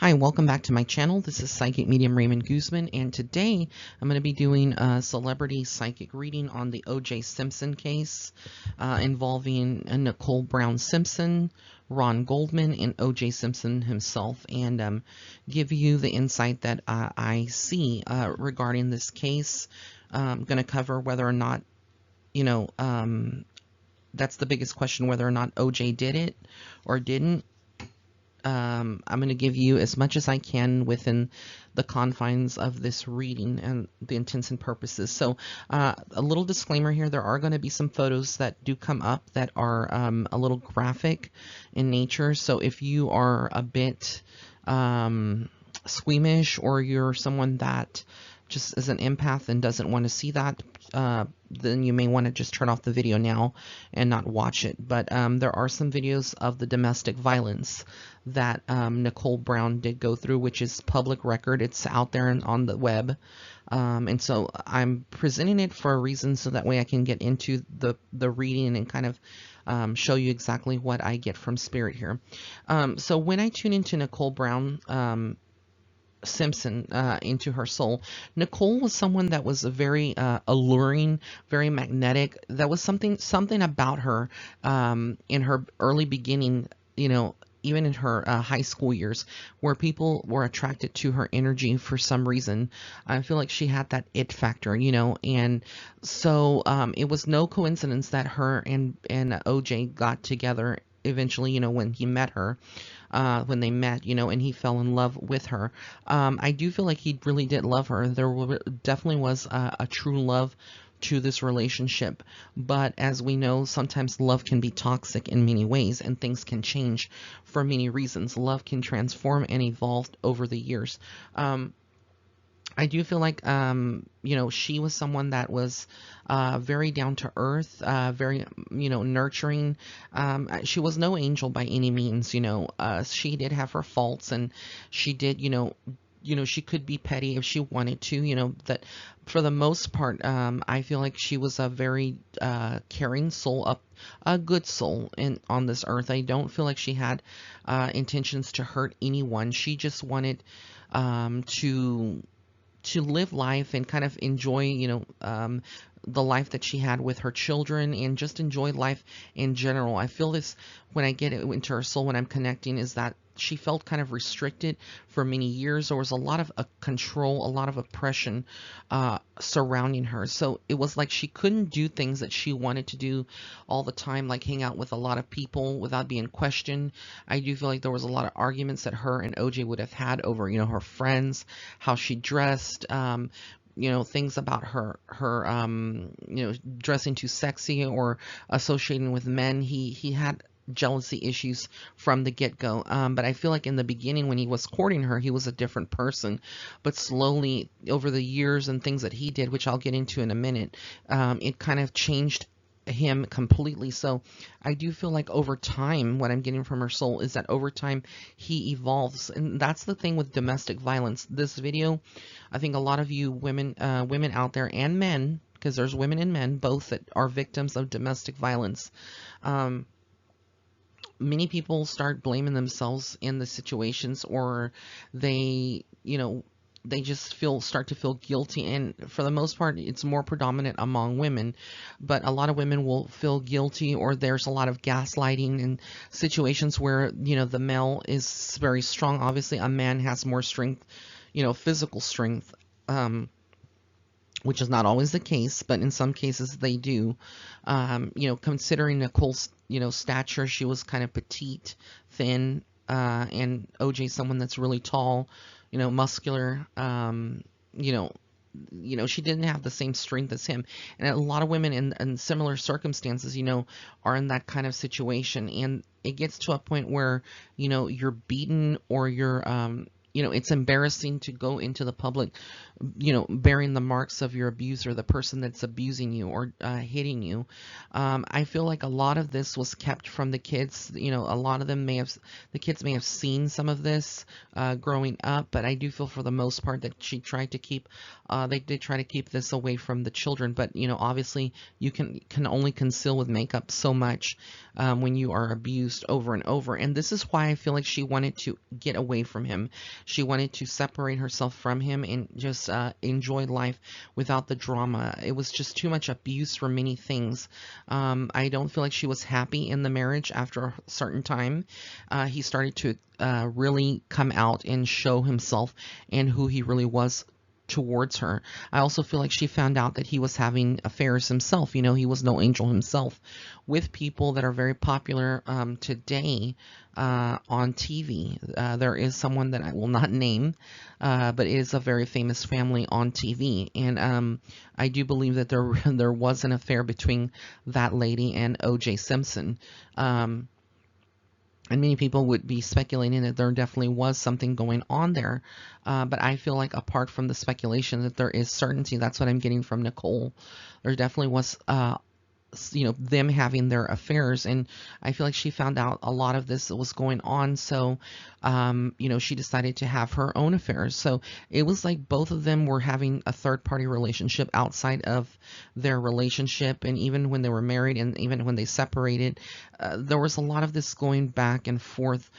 Hi, welcome back to my channel. This is Psychic Medium Raymond Guzman, and today I'm going to be doing a celebrity psychic reading on the O.J. Simpson case involving Nicole Brown Simpson, Ron Goldman, and O.J. Simpson himself, and give you the insight that I see regarding this case. I'm going to cover whether or not, you know, that's the biggest question, whether or not O.J. did it or didn't. I'm going to give you as much as I can within the confines of this reading and the intents and purposes. So a little disclaimer here, there are going to be some photos that do come up that are a little graphic in nature. So if you are a bit squeamish, or you're someone that just is an empath and doesn't want to see that, then you may want to just turn off the video now and not watch it. But there are some videos of the domestic violence that Nicole Brown did go through, which is public record. It's out there and on the web. And so I'm presenting it for a reason, so that way I can get into the reading and kind of show you exactly what I get from spirit here. So when I tune into Nicole Brown Simpson into her soul, Nicole was someone that was a very alluring, very magnetic. That was something about her in her early beginning, even in her high school years, where people were attracted to her energy for some reason. I feel like she had that it factor, and so it was no coincidence that her and OJ got together eventually, when he met her, when they met, and he fell in love with her. I do feel like he really did love her. There definitely was a true love to this relationship, but as we know, sometimes love can be toxic in many ways, and things can change for many reasons. Love can transform and evolve over the years. I do feel like, she was someone that was very down to earth, very, nurturing. She was no angel by any means. She did have her faults, and she did, she could be petty if she wanted to, that for the most part, I feel like she was a very caring soul, a good soul on this earth. I don't feel like she had intentions to hurt anyone. She just wanted to live life and kind of enjoy, the life that she had with her children, and just enjoy life in general. I feel this when I get into her soul, when I'm connecting, is that she felt kind of restricted for many years. There was a lot of control, a lot of oppression surrounding her. So it was like she couldn't do things that she wanted to do all the time, like hang out with a lot of people without being questioned. I do feel like there was a lot of arguments that her and OJ would have had over, her friends, how she dressed, things about her dressing too sexy or associating with men. He had jealousy issues from the get-go. But I feel like in the beginning, when he was courting her, he was a different person. But slowly over the years and things that he did, which I'll get into in a minute, it kind of changed him completely. So I do feel like over time, what I'm getting from her soul is that over time he evolves. And that's the thing with domestic violence. This video, I think a lot of you women out there, and men, because there's women and men both, that are victims of domestic violence, many people start blaming themselves in the situations, or they, they just start to feel guilty. And for the most part, it's more predominant among women, but a lot of women will feel guilty, or there's a lot of gaslighting in situations where, the male is very strong. Obviously, a man has more strength, physical strength, which is not always the case, but in some cases they do. Considering Nicole's, stature, she was kind of petite, thin, and OJ someone that's really tall, muscular. She didn't have the same strength as him, and a lot of women in similar circumstances, are in that kind of situation, and it gets to a point where, you're beaten, or you're you know, it's embarrassing to go into the public, you know, bearing the marks of your abuser, the person that's abusing you or hitting you. I feel like a lot of this was kept from the kids. You know, a lot of them the kids may have seen some of this growing up, but I do feel for the most part that she tried to keep, they did try to keep this away from the children. But, you know, obviously you can only conceal with makeup so much when you are abused over and over. And this is why I feel like she wanted to get away from him. She wanted to separate herself from him and just enjoy life without the drama. It was just too much abuse for many things. I don't feel like she was happy in the marriage after a certain time. He started to really come out and show himself and who he really was towards her. I also feel like she found out that he was having affairs himself. You know, he was no angel himself with people that are very popular today on TV. There is someone that I will not name, but it is a very famous family on TV. And I do believe that there was an affair between that lady and O.J. Simpson. And many people would be speculating that there definitely was something going on there. But I feel like apart from the speculation that there is certainty, that's what I'm getting from Nicole. There definitely was, you know, them having their affairs. And I feel like she found out a lot of this was going on. So, you know, she decided to have her own affairs. So it was like both of them were having a third party relationship outside of their relationship. And even when they were married and even when they separated, there was a lot of this going back and forth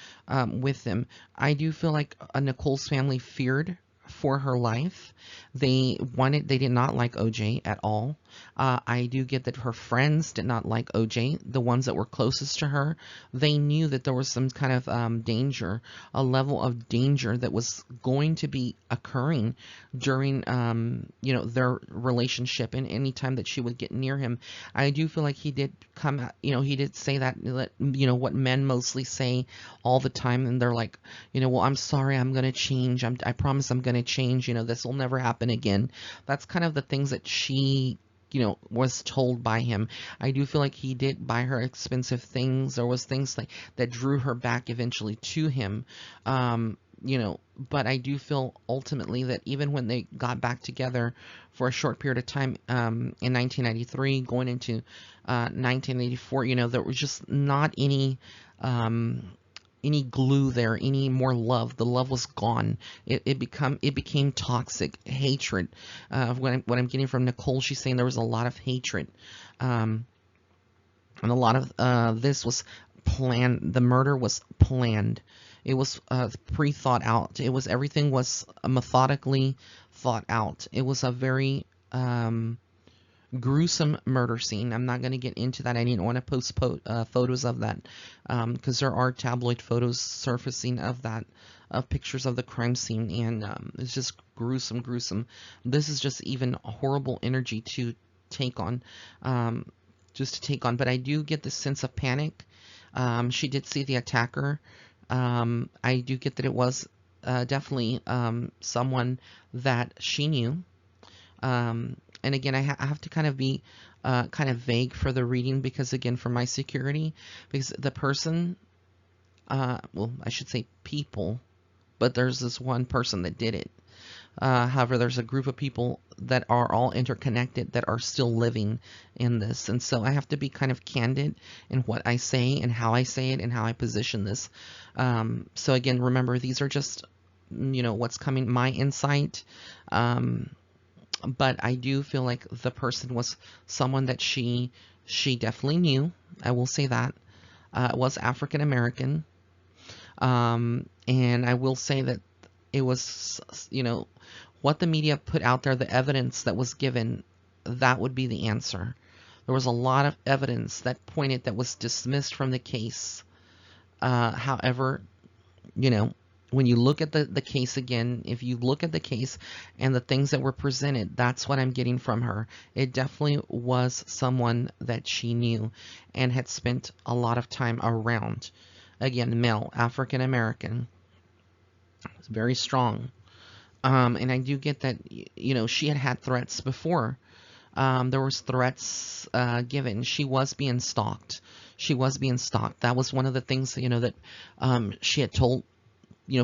with them. I do feel like Nicole's family feared for her life. They did not like OJ at all. I do get that her friends did not like OJ, the ones that were closest to her. They knew that there was some kind of danger, a level of danger that was going to be occurring during, you know, their relationship and any time that she would get near him. I do feel like he did come, you know, he did say that, you know, what men mostly say all the time. And they're like, you know, well, I'm sorry, I'm going to change. I promise I'm going to change. You know, this will never happen again. That's kind of the things that she, you know, was told by him. I do feel like he did buy her expensive things. There was things like that drew her back eventually to him. You know, but I do feel ultimately that even when they got back together for a short period of time in 1993, going into 1984, you know, there was just not any glue there, any more love. The love was gone. It became toxic hatred. What I'm getting from Nicole, she's saying there was a lot of hatred, and a lot of this was planned. The murder was planned. It was pre-thought out. Everything was methodically thought out. It was a very gruesome murder scene. I'm not going to get into that. I didn't want to post photos of that because there are tabloid photos surfacing of that, of pictures of the crime scene, and it's just gruesome. This is just even horrible energy to take on, But I do get this sense of panic. She did see the attacker. I do get that it was definitely someone that she knew. And again, I have to kind of be kind of vague for the reading because, again, for my security, because the person, well, I should say people, but there's this one person that did it. However, there's a group of people that are all interconnected that are still living in this. And so I have to be kind of candid in what I say and how I say it and how I position this. So again, remember, these are just, you know, what's coming, my insight. But I do feel like the person was someone that she definitely knew. I will say that. Was African American. And I will say that it was, you know, what the media put out there, the evidence that was given, that would be the answer. There was a lot of evidence that pointed that was dismissed from the case. However, you know, when you look at the case again, if you look at the case and the things that were presented, that's what I'm getting from her. It definitely was someone that she knew and had spent a lot of time around. Again, male, African American. It's very strong. And I do get that, you know, she had threats before. There was threats given. She was being stalked. That was one of the things, you know, that she had told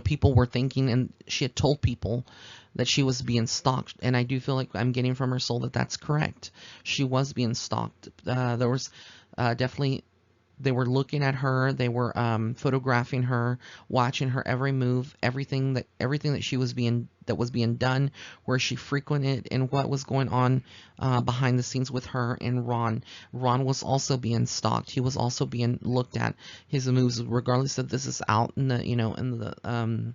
people were thinking, and she had told people that she was being stalked. And I do feel like I'm getting from her soul that that's correct. She was being stalked. There was definitely, they were looking at her, they were photographing her, watching her every move, everything that she was being done, where she frequented, and what was going on behind the scenes with her and Ron. Ron was also being stalked. He was also being looked at, his moves, regardless of this is out in the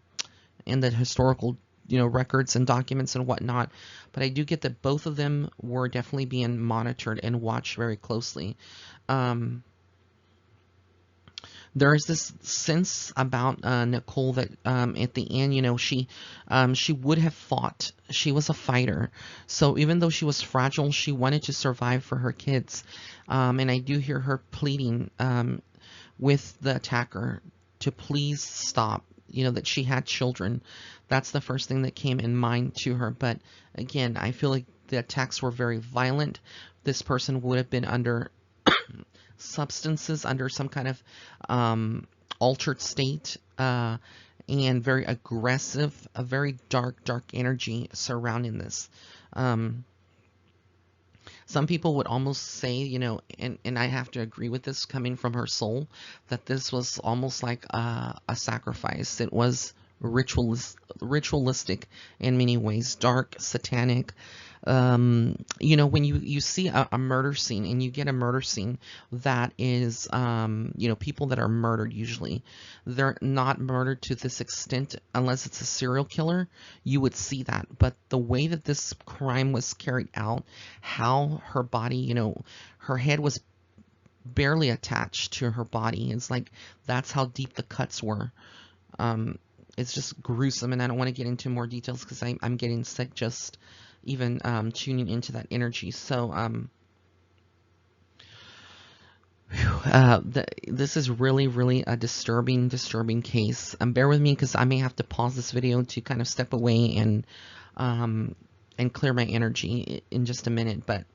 in the historical records and documents and whatnot. But I do get that both of them were definitely being monitored and watched very closely. There is this sense about Nicole that at the end, she would have fought. She was a fighter. So even though she was fragile, she wanted to survive for her kids. And I do hear her pleading with the attacker to please stop, that she had children. That's the first thing that came in mind to her. But again, I feel like the attacks were very violent. This person would have been under substances, under some kind of altered state, and very aggressive, a very dark energy surrounding this. Some people would almost say, and I have to agree with this coming from her soul, that this was almost like a sacrifice. It was ritualistic in many ways, dark, satanic. When you see a murder scene, and you get a murder scene that is, people that are murdered, usually they're not murdered to this extent unless it's a serial killer. You would see that. But the way that this crime was carried out, how her body, her head was barely attached to her body. It's like, that's how deep the cuts were. It's just gruesome, and I don't want to get into more details because I'm getting sick just even tuning into that energy. So this is really a disturbing case. Bear with me, because I may have to pause this video to kind of step away and clear my energy in just a minute, but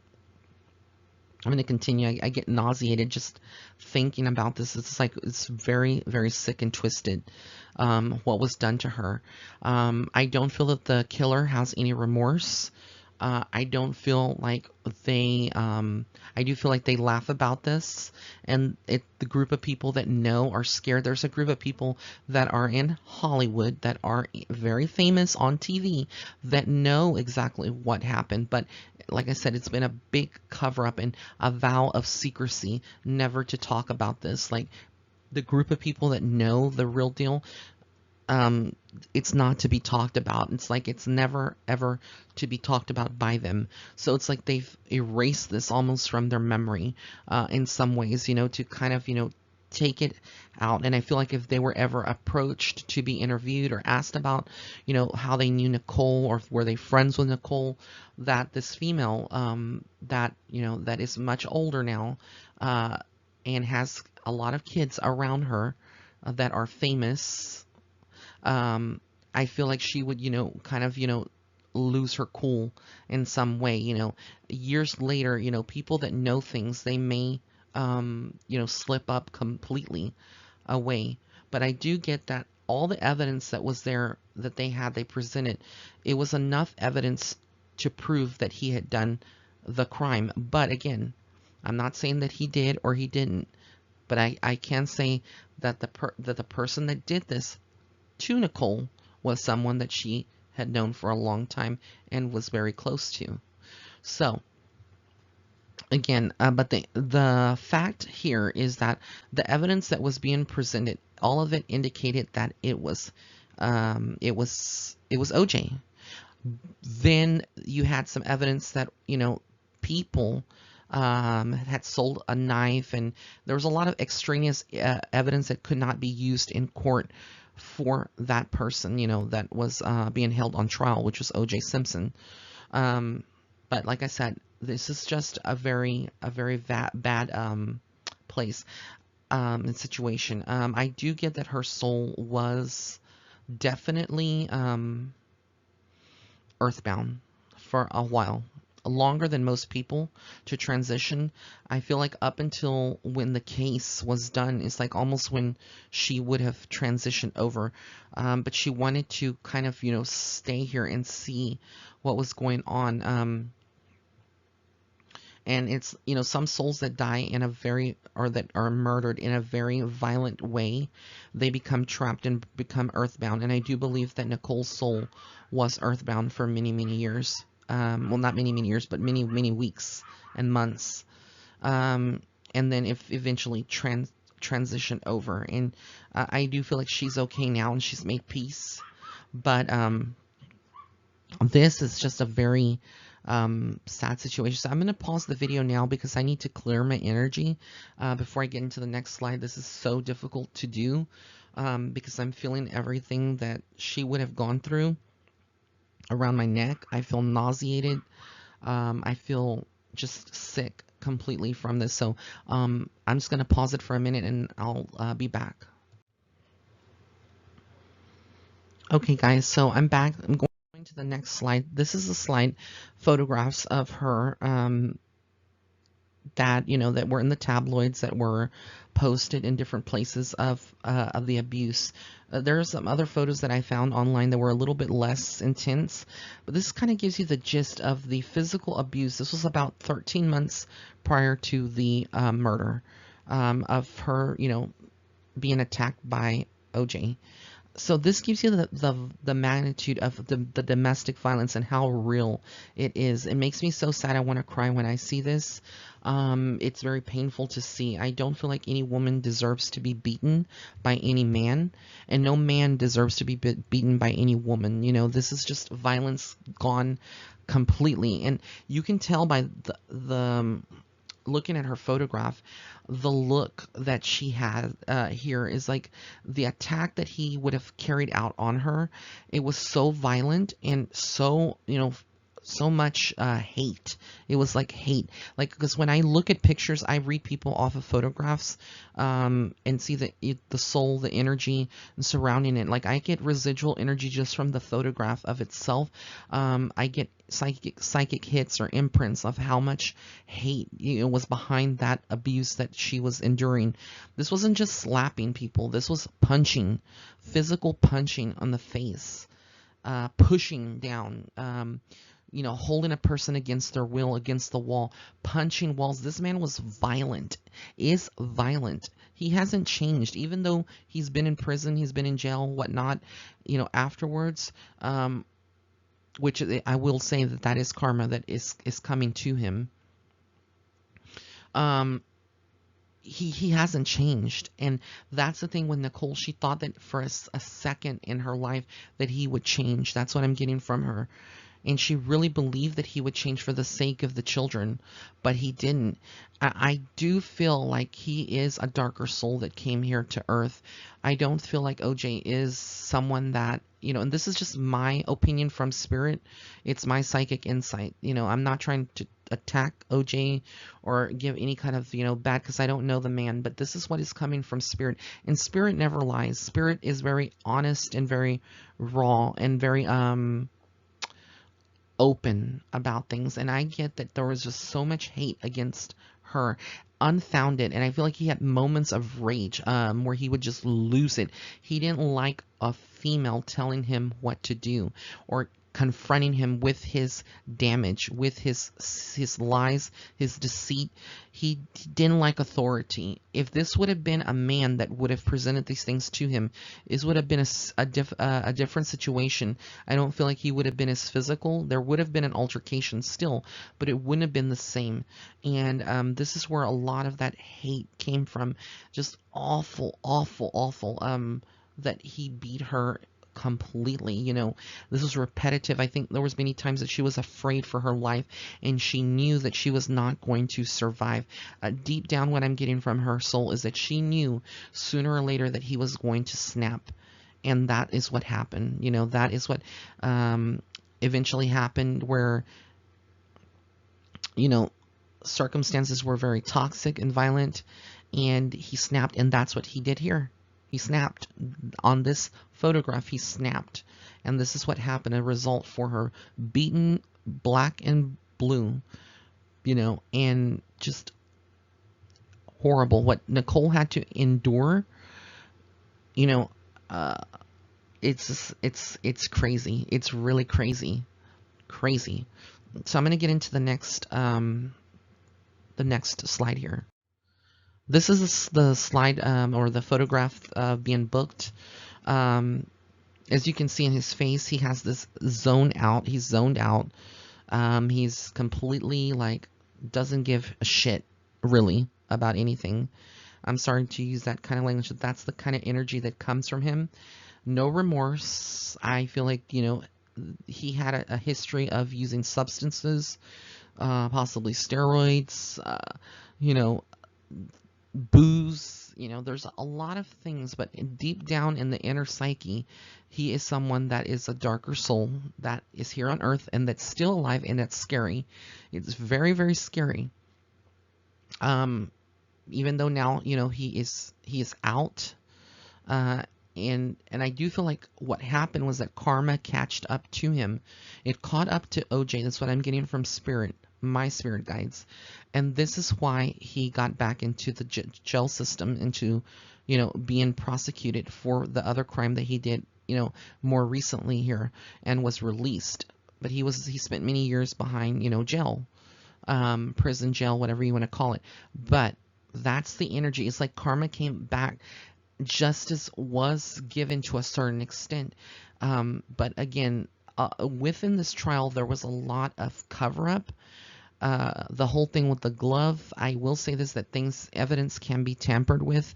I'm going to continue. I get nauseated just thinking about this. It's like, it's very sick and twisted, what was done to her. I don't feel that the killer has any remorse. I don't feel like they, I do feel like they laugh about this, and the group of people that know are scared. There's a group of people that are in Hollywood that are very famous on TV that know exactly what happened. But like I said, it's been a big cover up and a vow of secrecy, never to talk about this. Like, the group of people that know the real deal, it's not to be talked about. It's like, it's never ever to be talked about by them. So it's like they've erased this almost from their memory, in some ways, to kind of, take it out. And I feel like if they were ever approached to be interviewed or asked about, how they knew Nicole, or were they friends with Nicole, that this female, that, that is much older now, and has a lot of kids around her, that are famous, I feel like she would, kind of, lose her cool in some way. Years later, people that know things, they may, slip up completely away. But I do get that all the evidence that was there, that they presented, it was enough evidence to prove that he had done the crime. But again, I'm not saying that he did or he didn't, but I can say that the person that did this to Nicole was someone that she had known for a long time and was very close to. So again, but the fact here is that the evidence that was being presented, all of it indicated that it was OJ. Then you had some evidence that, people had sold a knife, and there was a lot of extraneous evidence that could not be used in court for that person, that was being held on trial, which was OJ Simpson. But like I said, this is just a very bad place and situation. I do get that her soul was definitely earthbound for a while. longer than most people to transition. I feel like up until when the case was done, it's like almost when she would have transitioned over. But she wanted to kind of, stay here and see what was going on. And it's, some souls that die in a very, or that are murdered in a very violent way, they become trapped and become earthbound. And I do believe that Nicole's soul was earthbound for many, many years. Well, not many, many years, but many, many weeks and months. And then if eventually transition over. And I do feel like she's okay now and she's made peace. But this is just a very sad situation. So I'm going to pause the video now because I need to clear my energy before I get into the next slide. This is so difficult to do because I'm feeling everything that she would have gone through around my neck. I feel nauseated. I feel just sick completely from this. So I'm just going to pause it for a minute and I'll be back. Okay, guys, so I'm back. I'm going to the next slide. This is a slide, photographs of her that that were in the tabloids, that were posted in different places of the abuse. There are some other photos that I found online that were a little bit less intense, but this kind of gives you the gist of the physical abuse. This was about 13 months prior to the murder of her, being attacked by OJ. So this gives you the magnitude of the domestic violence and how real it is. It makes me so sad. I want to cry when I see this. It's very painful to see. I don't feel like any woman deserves to be beaten by any man, and no man deserves to be beaten by any woman. This is just violence gone completely, and you can tell by the looking at her photograph, the look that she had here is like the attack that he would have carried out on her. It was so violent and so, so much hate. It was like hate. Like, because when I look at pictures, I read people off of photographs and see the soul, the energy surrounding it. Like, I get residual energy just from the photograph of itself. I get psychic hits or imprints of how much hate was behind that abuse that she was enduring. This wasn't just slapping people. This was punching, physical punching on the face, pushing down, holding a person against their will, against the wall, punching walls. This man was violent, is violent. He hasn't changed, even though he's been in prison, he's been in jail, whatnot, afterwards. Which I will say that is karma that is coming to him. He hasn't changed, and that's the thing with Nicole. She thought that for a second in her life that he would change. That's what I'm getting from her. And she really believed that he would change for the sake of the children, but he didn't. I do feel like he is a darker soul that came here to Earth. I don't feel like OJ is someone that, and this is just my opinion from spirit. It's my psychic insight. I'm not trying to attack OJ or give any kind of, bad, because I don't know the man, but this is what is coming from spirit. And spirit never lies. Spirit is very honest and very raw and very, open about things. And I get that there was just so much hate against her, unfounded, and I feel like he had moments of rage where he would just lose it. He didn't like a female telling him what to do or confronting him with his damage, with his lies, his deceit. He didn't like authority. If this would have been a man that would have presented these things to him, this would have been a different situation. I don't feel like he would have been as physical. There would have been an altercation still, but it wouldn't have been the same. And this is where a lot of that hate came from. Just awful, awful, awful. That he beat her completely. This was repetitive. I think there was many times that she was afraid for her life, and she knew that she was not going to survive. Deep down, what I'm getting from her soul is that she knew sooner or later that he was going to snap, and that is what happened. That is what eventually happened, where circumstances were very toxic and violent, and he snapped, and that's what he did here. He snapped. On this photograph, he snapped. And this is what happened, a result for her. Beaten black and blue, you know, and just horrible what Nicole had to endure, you know. uh it's crazy. It's really crazy. Crazy. So I'm going to get into the next slide here. This is the slide, or the photograph being booked. As you can see in his face, he has this zone out. He's zoned out. He's completely like doesn't give a shit really about anything. I'm sorry to use that kind of language, but that's the kind of energy that comes from him. No remorse. I feel like, you know, he had a history of using substances, possibly steroids, you know, booze. You know, there's a lot of things, but deep down in the inner psyche, he is someone that is a darker soul that is here on earth and that's still alive, and that's scary. It's very, very scary. Even though now, you know, he is out. Uh, and I do feel like what happened was that karma catched up to him. It caught up to OJ. That's what I'm getting from spirit, my spirit guides. And this is why he got back into the jail system, into, you know, being prosecuted for the other crime that he did, you know, more recently here, and was released. But he spent many years behind, you know, jail, prison, jail, whatever you want to call it. But that's the energy. It's like karma came back. Justice was given to a certain extent. But again, within this trial, there was a lot of cover up. The whole thing with the glove, I will say this, that evidence can be tampered with.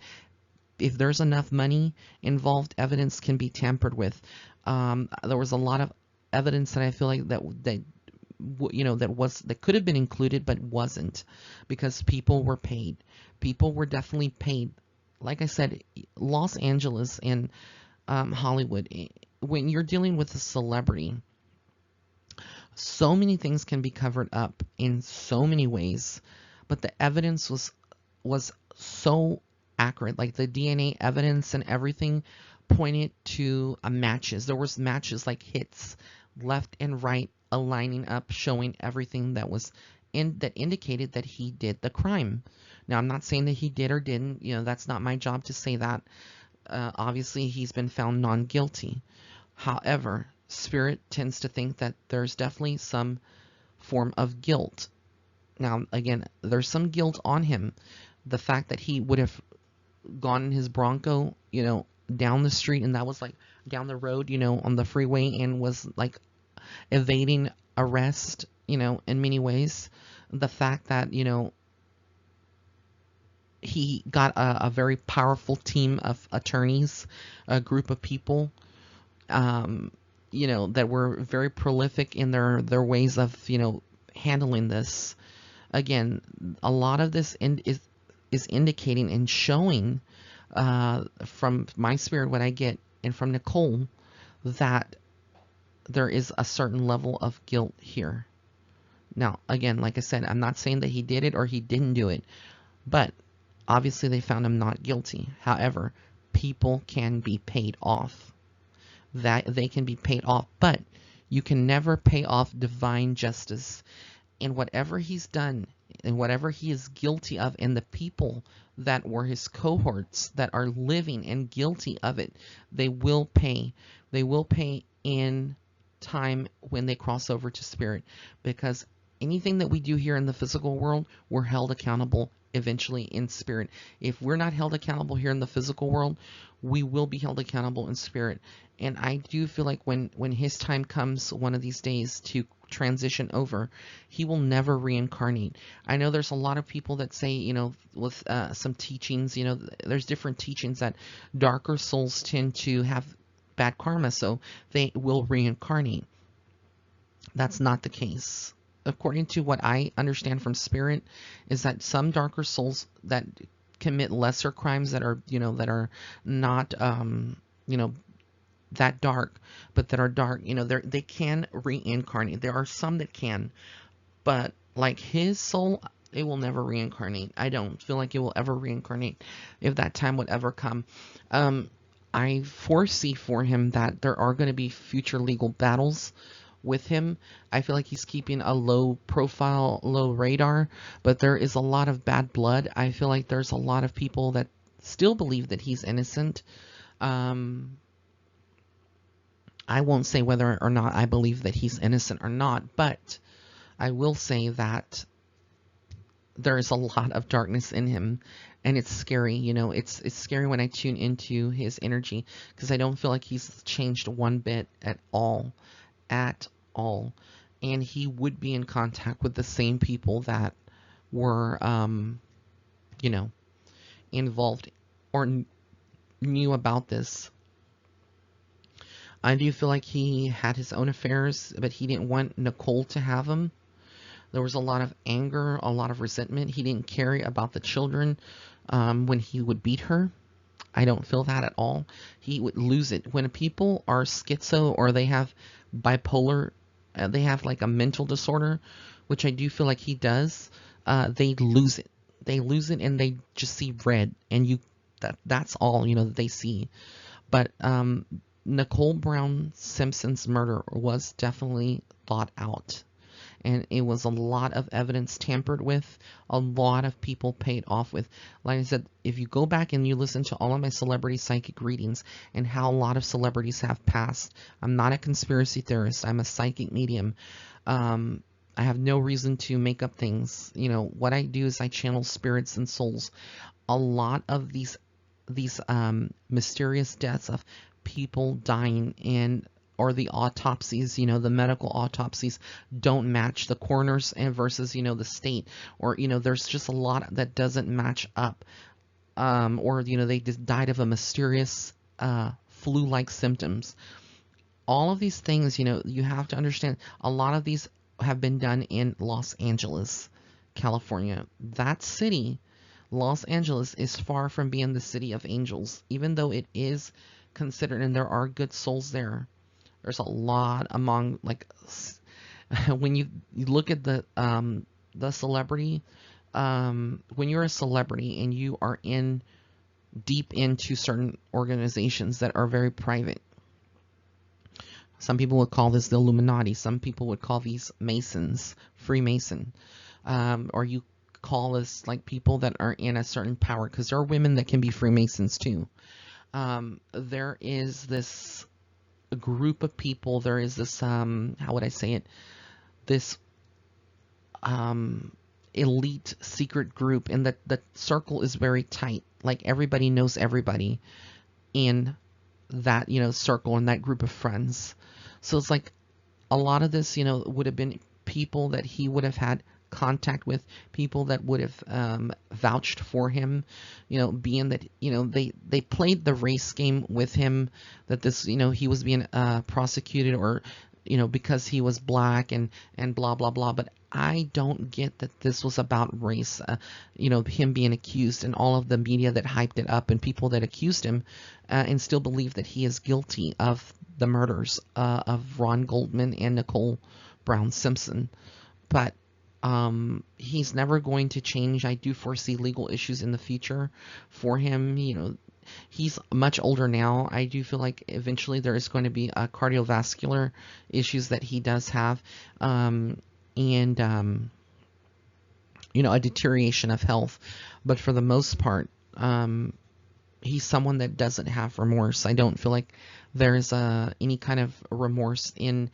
If there's enough money involved, evidence can be tampered with. There was a lot of evidence that I feel like that you know, that could have been included but wasn't, because people were paid. People were definitely paid. Like I said, Los Angeles and Hollywood, when you're dealing with a celebrity, so many things can be covered up in so many ways, but the evidence was so accurate. Like the DNA evidence and everything pointed to matches. There was matches, like hits left and right, aligning up, showing everything that was that indicated that he did the crime. Now, I'm not saying that he did or didn't. You know, that's not my job to say that. Obviously, he's been found non-guilty. However, Spirit tends to think that there's definitely some form of guilt. Now, again, there's some guilt on him. The fact that he would have gone in his Bronco, you know, down the street, and that was like down the road, you know, on the freeway, and was like evading arrest, you know, in many ways. The fact that, you know, he got a very powerful team of attorneys, a group of people, you know, that were very prolific in their ways of, you know, handling this. Again, a lot of this is indicating and showing, from my spirit, what I get, and from Nicole, that there is a certain level of guilt here. Now, again, like I said, I'm not saying that he did it or he didn't do it, but obviously they found him not guilty. However, people can be paid off. That they can be paid off, but you can never pay off divine justice. And whatever he's done and whatever he is guilty of, and the people that were his cohorts that are living and guilty of it, they will pay. They will pay in time when they cross over to spirit, because anything that we do here in the physical world, we're held accountable eventually in spirit. If we're not held accountable here in the physical world, we will be held accountable in spirit. And I do feel like when his time comes one of these days to transition over, he will never reincarnate. I know there's a lot of people that say, you know, with some teachings, you know, there's different teachings that darker souls tend to have bad karma, so they will reincarnate. That's not the case. According to what I understand from spirit, is that some darker souls that commit lesser crimes, that are, you know, that are not, you know, that dark, but that are dark, you know, they can reincarnate. There are some that can, but like his soul, it will never reincarnate. I don't feel like it will ever reincarnate, if that time would ever come. I foresee for him that there are going to be future legal battles with him. I feel like he's keeping a low profile, low radar, but there is a lot of bad blood. I feel like there's a lot of people that still believe that he's innocent. Um, I won't say whether or not I believe that he's innocent or not, but I will say that there is a lot of darkness in him, and it's scary. You know, it's scary when I tune into his energy, because I don't feel like he's changed one bit at all. And he would be in contact with the same people that were, you know, involved or knew about this. I do feel like he had his own affairs, but he didn't want Nicole to have them. There was a lot of anger, a lot of resentment. He didn't care about the children when he would beat her. I don't feel that at all. He would lose it. When people are schizo or they have bipolar, they have like a mental disorder, which I do feel like he does, they lose it. They lose it and they just see red, and that's all, you know, that they see. But Nicole Brown Simpson's murder was definitely thought out, and it was a lot of evidence tampered with, a lot of people paid off with. Like I said, if you go back and you listen to all of my celebrity psychic readings and how a lot of celebrities have passed, I'm not a conspiracy theorist, I'm a psychic medium. I have no reason to make up things. You know, what I do is I channel spirits and souls. A lot of these mysterious deaths of people dying and or the autopsies, you know, the medical autopsies don't match the coroners and versus, you know, the state, or, you know, there's just a lot that doesn't match up. Or, you know, they just died of a mysterious flu-like symptoms. All of these things, you know, you have to understand, a lot of these have been done in Los Angeles, California. That city, Los Angeles, is far from being the city of angels, even though it is considered, and there are good souls there. There's a lot among, like, when you look at the celebrity, when you're a celebrity and you are in deep into certain organizations that are very private. Some people would call this the Illuminati. Some people would call these Masons, Freemason, or you call this like people that are in a certain power, because there are women that can be Freemasons too. There is this group of people, there is this how would I say it, this elite secret group, and that the circle is very tight, like everybody knows everybody in that, you know, circle and that group of friends. So it's like a lot of this, you know, would have been people that he would have had contact with, people that would have vouched for him, you know, being that, you know, they played the race game with him, that this, you know, he was being prosecuted, or, you know, because he was black and blah blah blah. But I don't get that this was about race, you know, him being accused, and all of the media that hyped it up and people that accused him, and still believe that he is guilty of the murders of Ron Goldman and Nicole Brown Simpson. But he's never going to change. I do foresee legal issues in the future for him. You know, he's much older now. I do feel like eventually there is going to be cardiovascular issues that he does have, and you know, a deterioration of health. But for the most part, he's someone that doesn't have remorse. I don't feel like there's any kind of remorse in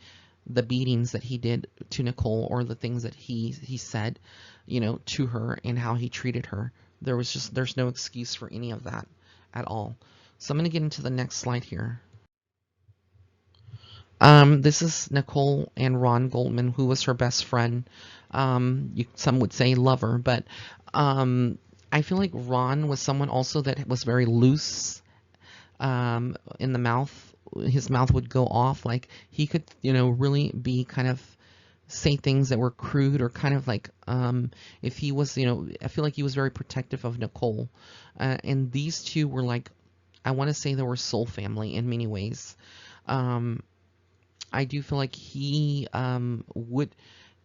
the beatings that he did to Nicole, or the things that he said, you know, to her, and how he treated her. There's no excuse for any of that at all. So I'm going to get into the next slide here. This is Nicole and Ron Goldman, who was her best friend. Some would say lover, but I feel like Ron was someone also that was very loose in the mouth. His mouth would go off, like he could, you know, really be kind of say things that were crude, or kind of like if he was, you know, I feel like he was very protective of Nicole, and these two were like, I want to say they were soul family in many ways. I do feel like he would,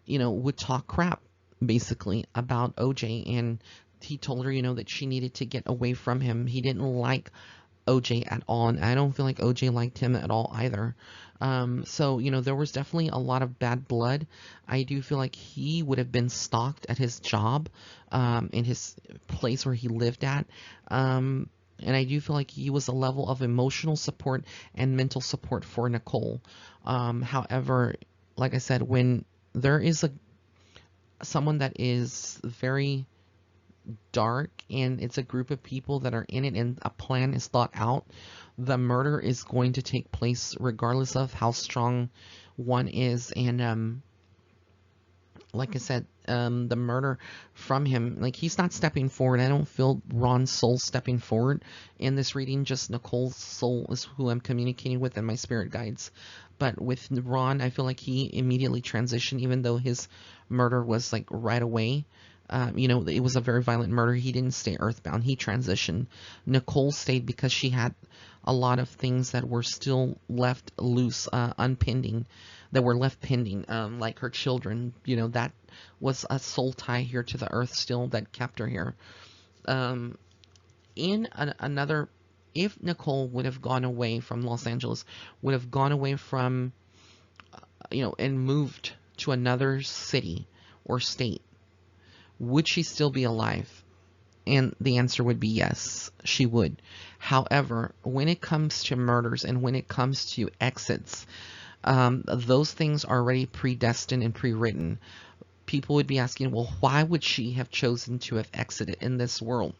you know, would talk crap basically about OJ, and he told her, you know, that she needed to get away from him. He didn't like OJ at all, and I don't feel like OJ liked him at all either. So, there was definitely a lot of bad blood. I do feel like he would have been stalked at his job, in his place where he lived at. And I do feel like he was a level of emotional support and mental support for Nicole. However, like I said, when there is someone that is very dark and it's a group of people that are in it and a plan is thought out, the murder is going to take place regardless of how strong one is. And like I said, the murder from him, like, he's not stepping forward. I don't feel Ron's soul stepping forward in this reading. Just Nicole's soul is who I'm communicating with and my spirit guides. But with Ron, I feel like he immediately transitioned, even though his murder was like right away. It was a very violent murder. He didn't stay earthbound. He transitioned. Nicole stayed because she had a lot of things that were still left loose, unpending, that were left pending, like her children. That was a soul tie here to the earth still that kept her here. Another, if Nicole would have gone away from Los Angeles, would have gone away from, and moved to another city or state, would she still be alive? And the answer would be yes, she would. However, when it comes to murders and when it comes to exits, those things are already predestined and pre-written. People would be asking, well, why would she have chosen to have exited in this world?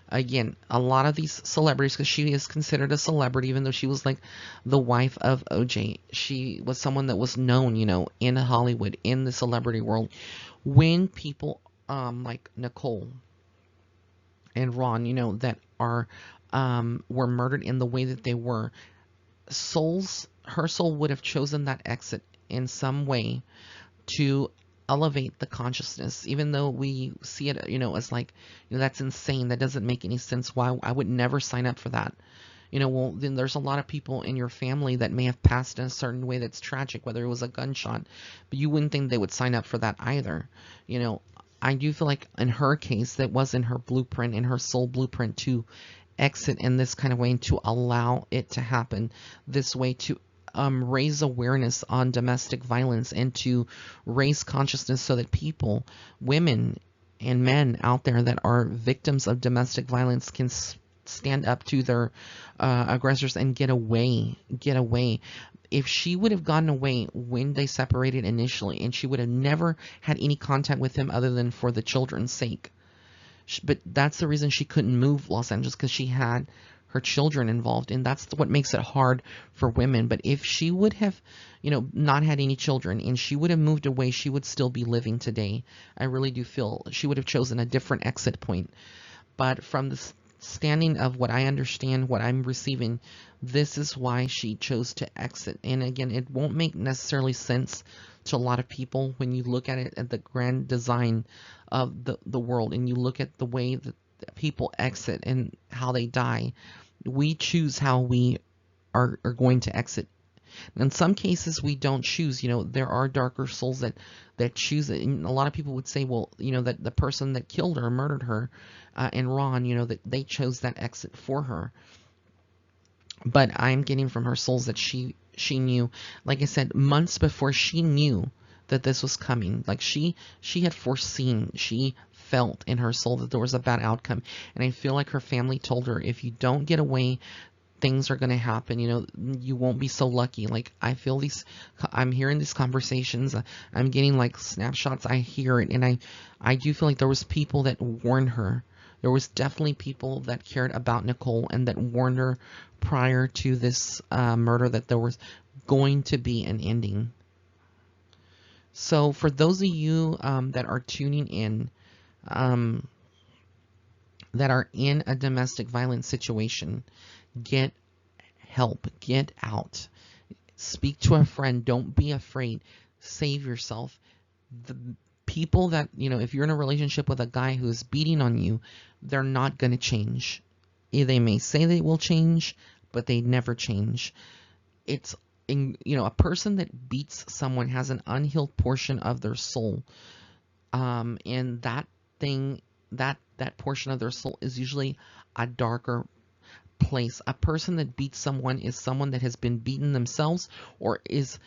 Again, a lot of these celebrities, because she is considered a celebrity, even though she was like the wife of OJ, she was someone that was known, in Hollywood, in the celebrity world. When people like Nicole and Ron, that were murdered in the way that they were, her soul would have chosen that exit in some way to elevate the consciousness, even though we see it, as like, that's insane. That doesn't make any sense. Why? I would never sign up for that. Well, then there's a lot of people in your family that may have passed in a certain way that's tragic, whether it was a gunshot, but you wouldn't think they would sign up for that either. I do feel like in her case, that was in her blueprint, in her soul blueprint, to exit in this kind of way and to allow it to happen this way, to raise awareness on domestic violence and to raise consciousness so that people, women and men out there that are victims of domestic violence, can stand up to their aggressors and get away. If she would have gotten away when they separated initially, and she would have never had any contact with him other than for the children's sake, but that's the reason she couldn't move Los Angeles, because she had her children involved, and that's what makes it hard for women. But if she would have, not had any children and she would have moved away, she would still be living today. I really do feel she would have chosen a different exit point. But from the standing of what I understand, what I'm receiving, this is why she chose to exit. And again, it won't make necessarily sense to a lot of people when you look at it at the grand design of the world, and you look at the way that people exit and how they die. We choose how we are going to exit. In some cases, we don't choose. There are darker souls that choose it. And a lot of people would say, well, that the person that killed her, murdered her, and Ron, that they chose that exit for her. But I'm getting from her souls that she knew, like I said, months before, she knew that this was coming. Like she had foreseen, she felt in her soul that there was a bad outcome. And I feel like her family told her, if you don't get away, things are going to happen. You won't be so lucky. Like, I'm hearing these conversations, I'm getting like snapshots, I hear it, and I do feel like there was people that warned her. There was definitely people that cared about Nicole and that warned her prior to this murder that there was going to be an ending. So for those of you that are tuning in, that are in a domestic violence situation, get help, get out, speak to a friend, don't be afraid, save yourself. The people that, if you're in a relationship with a guy who's beating on you, they're not going to change. They may say they will change, but they never change. It's a person that beats someone has an unhealed portion of their soul, and that portion of their soul is usually a darker place. A person that beats someone is someone that has been beaten themselves, or is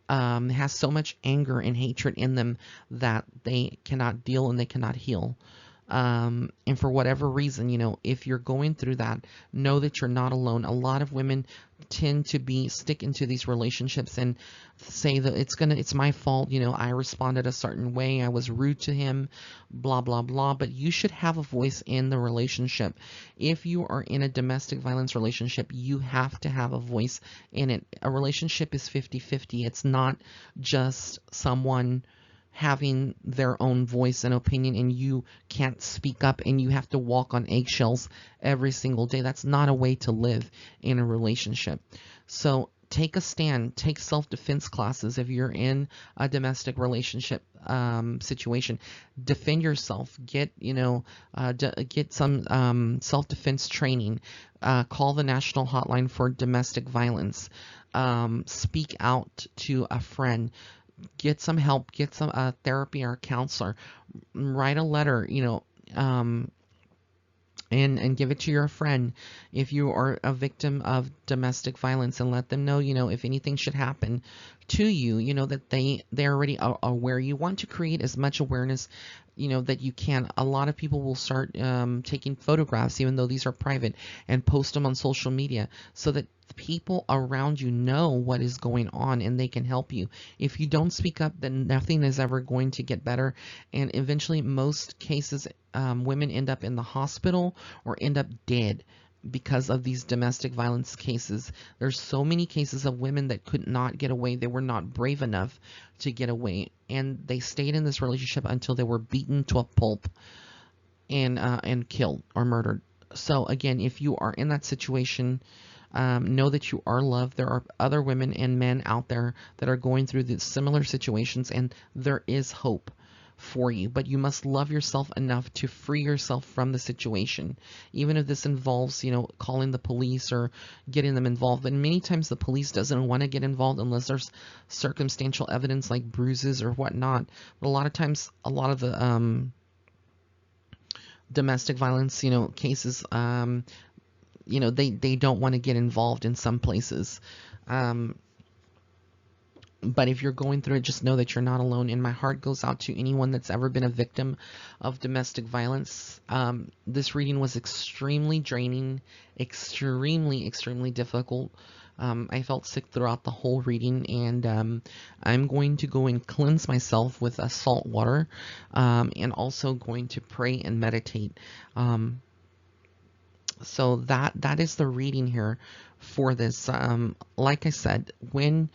has so much anger and hatred in them that they cannot deal and they cannot heal. And for whatever reason, if you're going through that, know that you're not alone. A lot of women tend to stick into these relationships and say that it's my fault. I responded a certain way. I was rude to him, blah, blah, blah. But you should have a voice in the relationship. If you are in a domestic violence relationship, you have to have a voice in it. A relationship is 50-50. It's not just someone having their own voice and opinion and you can't speak up and you have to walk on eggshells every single day. That's not a way to live in a relationship. So take a stand, take self-defense classes if you're in a domestic relationship situation. Defend yourself. Get some self-defense training. Call the national hotline for domestic violence. Speak out to a friend. Get some help, get some therapy or a counselor, write a letter, and give it to your friend if you are a victim of domestic violence, and let them know, if anything should happen to you, that they're already aware. You want to create as much awareness, that you can. A lot of people will start taking photographs, even though these are private, and post them on social media so that the people around you know what is going on and they can help you. If you don't speak up, then nothing is ever going to get better. And eventually, most cases, women end up in the hospital or end up dead because of these domestic violence cases. There's so many cases of women that could not get away. They were not brave enough to get away, and they stayed in this relationship until they were beaten to a pulp and killed or murdered. So again, if you are in that situation, know that you are loved. There are other women and men out there that are going through these similar situations, and there is hope for you. But you must love yourself enough to free yourself from the situation, even if this involves, calling the police or getting them involved. And many times the police doesn't want to get involved unless there's circumstantial evidence like bruises or whatnot. But a lot of times, a lot of the domestic violence, cases, they don't want to get involved in some places. But if you're going through it, just know that you're not alone. And my heart goes out to anyone that's ever been a victim of domestic violence. This reading was extremely draining, extremely, extremely difficult. I felt sick throughout the whole reading, and I'm going to go and cleanse myself with salt water, and also going to pray and meditate. So that is the reading here for this. Like I said, when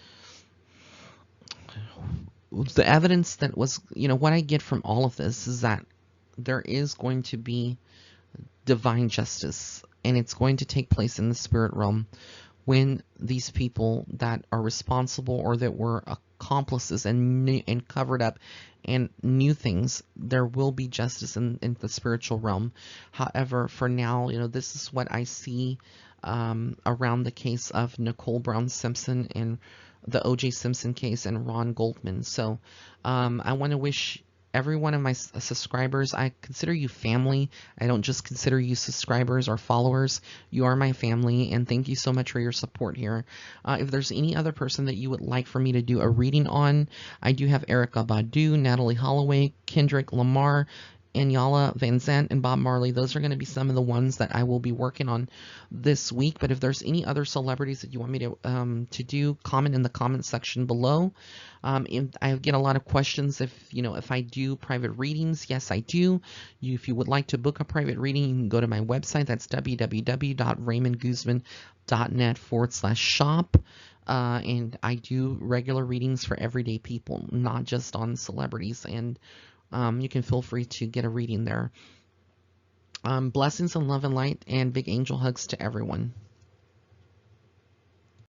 the evidence that was, what I get from all of this is that there is going to be divine justice, and it's going to take place in the spirit realm when these people that are responsible or that were accomplices and covered up and knew things, there will be justice in the spiritual realm. However, for now, this is what I see around the case of Nicole Brown Simpson and the O.J. Simpson case and Ron Goldman. So I want to wish every one of my subscribers, I consider you family. I don't just consider you subscribers or followers. You are my family, and thank you so much for your support here. If there's any other person that you would like for me to do a reading on, I do have Erica Badu, Natalie Holloway, Kendrick Lamar, Inyala Van Zandt, and Bob Marley. Those are going to be some of the ones that I will be working on this week. But if there's any other celebrities that you want me to do, comment in the comment section below. I get a lot of questions if I do private readings. Yes, I do. If you would like to book a private reading, you can go to my website. That's www.raymondguzman.net/shop. And I do regular readings for everyday people, not just on celebrities. And you can feel free to get a reading there. Blessings and love and light, and big angel hugs to everyone.